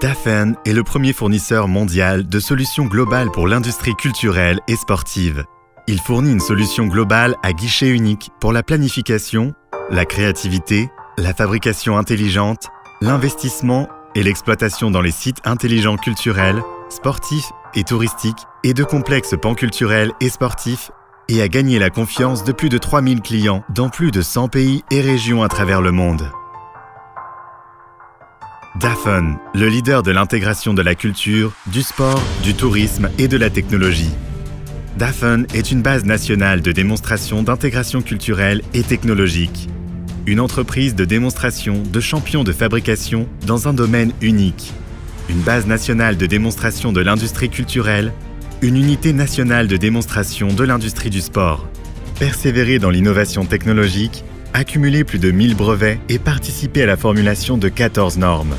Dafen est le premier fournisseur mondial de solutions globales pour l'industrie culturelle et sportive. Il fournit une solution globale à guichet unique pour la planification, la créativité, la fabrication intelligente, l'investissement et l'exploitation dans les sites intelligents culturels, sportifs et touristiques et de complexes panculturels et sportifs et a gagné la confiance de plus de 3000 clients dans plus de 100 pays et régions à travers le monde. Dafen, le leader de l'intégration de la culture, du sport, du tourisme et de la technologie. Dafen est une base nationale de démonstration d'intégration culturelle et technologique. Une entreprise de démonstration de champions de fabrication dans un domaine unique. Une base nationale de démonstration de l'industrie culturelle, une unité nationale de démonstration de l'industrie du sport. Persévérer dans l'innovation technologique, accumuler plus de 1000 brevets et participer à la formulation de 14 normes.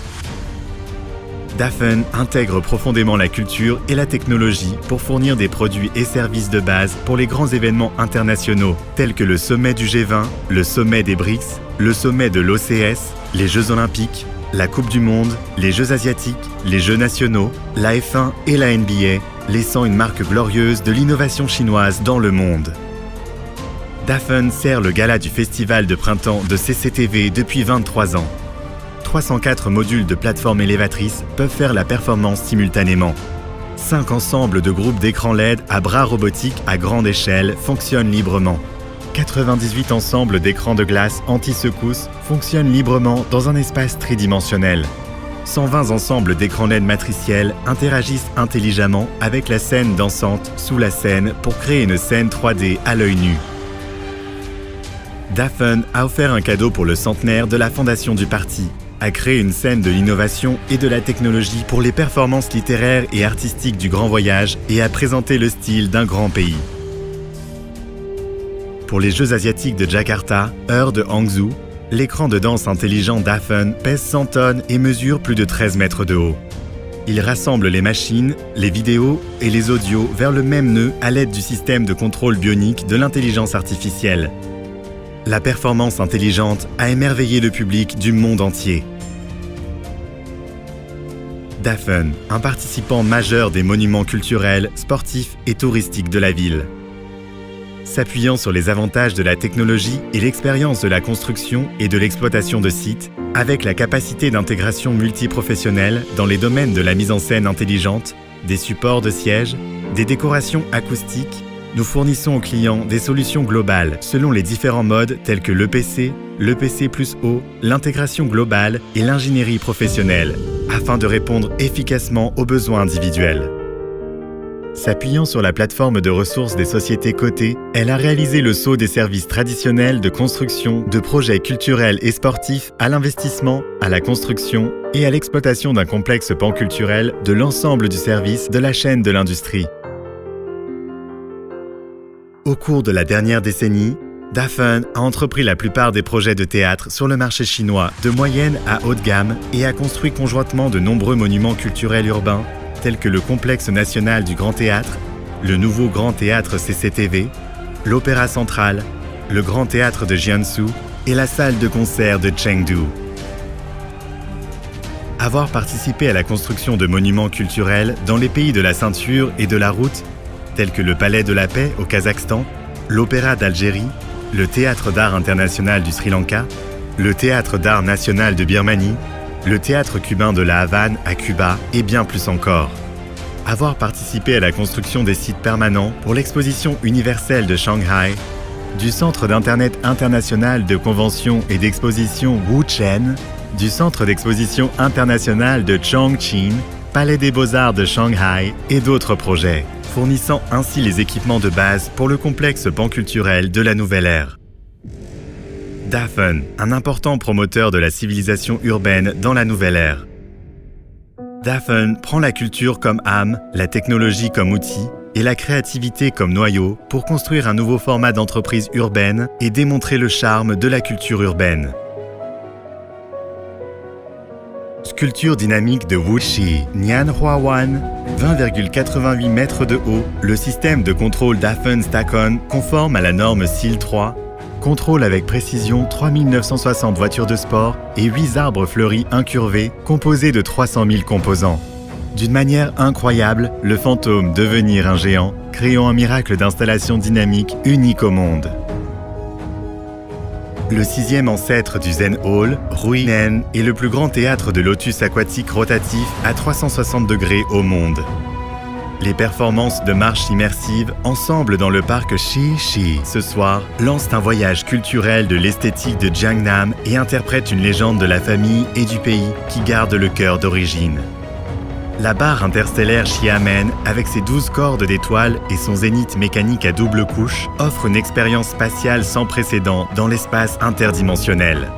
Dafen intègre profondément la culture et la technologie pour fournir des produits et services de base pour les grands événements internationaux tels que le sommet du G20, le sommet des BRICS, le sommet de l'OCS, les Jeux Olympiques, la Coupe du Monde, les Jeux Asiatiques, les Jeux nationaux, la F1 et la NBA, laissant une marque glorieuse de l'innovation chinoise dans le monde. Dafen sert le gala du festival de printemps de CCTV depuis 23 ans. 304 modules de plateforme élévatrice peuvent faire la performance simultanément. 5 ensembles de groupes d'écrans LED à bras robotiques à grande échelle fonctionnent librement. 98 ensembles d'écrans de glace anti-secousse fonctionnent librement dans un espace tridimensionnel. 120 ensembles d'écrans LED matriciels interagissent intelligemment avec la scène dansante sous la scène pour créer une scène 3D à l'œil nu. Dafen a offert un cadeau pour le centenaire de la fondation du parti, a créé une scène de l'innovation et de la technologie pour les performances littéraires et artistiques du Grand Voyage et a présenté le style d'un grand pays. Pour les Jeux Asiatiques de Jakarta, heure de Hangzhou, l'écran de danse intelligent Dafen pèse 100 tonnes et mesure plus de 13 mètres de haut. Il rassemble les machines, les vidéos et les audios vers le même nœud à l'aide du système de contrôle bionique de l'intelligence artificielle. La performance intelligente a émerveillé le public du monde entier. Dafen, un participant majeur des monuments culturels, sportifs et touristiques de la ville. S'appuyant sur les avantages de la technologie et l'expérience de la construction et de l'exploitation de sites, avec la capacité d'intégration multiprofessionnelle dans les domaines de la mise en scène intelligente, des supports de sièges, des décorations acoustiques, nous fournissons aux clients des solutions globales selon les différents modes tels que l'EPC, l'EPC+O, l'intégration globale et l'ingénierie professionnelle, afin de répondre efficacement aux besoins individuels. S'appuyant sur la plateforme de ressources des sociétés cotées, elle a réalisé le saut des services traditionnels de construction de projets culturels et sportifs à l'investissement, à la construction et à l'exploitation d'un complexe panculturel de l'ensemble du service de la chaîne de l'industrie. Au cours de la dernière décennie, Dafen a entrepris la plupart des projets de théâtre sur le marché chinois de moyenne à haut de gamme et a construit conjointement de nombreux monuments culturels urbains tels que le complexe national du Grand Théâtre, le nouveau Grand Théâtre CCTV, l'Opéra Central, le Grand Théâtre de Jiangsu et la salle de concert de Chengdu. Avoir participé à la construction de monuments culturels dans les pays de la ceinture et de la route, tels que le Palais de la Paix au Kazakhstan, l'Opéra d'Algérie, le Théâtre d'art international du Sri Lanka, le Théâtre d'art national de Birmanie, le Théâtre cubain de la Havane à Cuba et bien plus encore. Avoir participé à la construction des sites permanents pour l'exposition universelle de Shanghai, du Centre d'Internet international de conventions et d'exposition Wuchen, du Centre d'exposition international de Chongqing, Palais des Beaux-Arts de Shanghai et d'autres projets, fournissant ainsi les équipements de base pour le complexe panculturel de la nouvelle ère. Dafen, un important promoteur de la civilisation urbaine dans la nouvelle ère. Dafen prend la culture comme âme, la technologie comme outil et la créativité comme noyau pour construire un nouveau format d'entreprise urbaine et démontrer le charme de la culture urbaine. Sculpture dynamique de Wuxi Nianhua Wan, 20,88 mètres de haut, le système de contrôle Dafen Stacon conforme à la norme SIL 3, contrôle avec précision 3960 voitures de sport et 8 arbres fleuris incurvés composés de 300 000 composants. D'une manière incroyable, le fantôme devenir un géant, créant un miracle d'installation dynamique unique au monde. Le 6e ancêtre du Zen Hall, Ruinen, est le plus grand théâtre de lotus aquatique rotatif à 360 degrés au monde. Les performances de marche immersive, ensemble dans le parc Shi ce soir, lancent un voyage culturel de l'esthétique de Jiangnam et interprètent une légende de la famille et du pays qui garde le cœur d'origine. La barre interstellaire Xiamen, avec ses 12 cordes d'étoiles et son zénith mécanique à double couche, offre une expérience spatiale sans précédent dans l'espace interdimensionnel.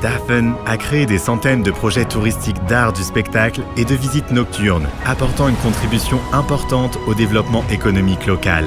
Dafen a créé des centaines de projets touristiques d'art du spectacle et de visites nocturnes, apportant une contribution importante au développement économique local.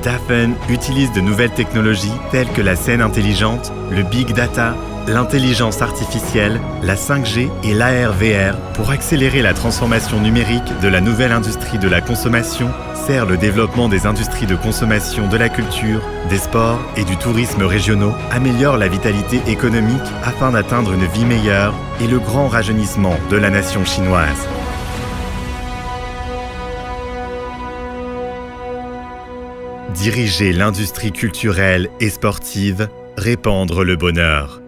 Dafen utilise de nouvelles technologies telles que la scène intelligente, le big data, l'intelligence artificielle, la 5G et l'AR/VR pour accélérer la transformation numérique de la nouvelle industrie de la consommation, sert le développement des industries de consommation de la culture, des sports et du tourisme régionaux, améliore la vitalité économique afin d'atteindre une vie meilleure et le grand rajeunissement de la nation chinoise. Diriger l'industrie culturelle et sportive, répandre le bonheur.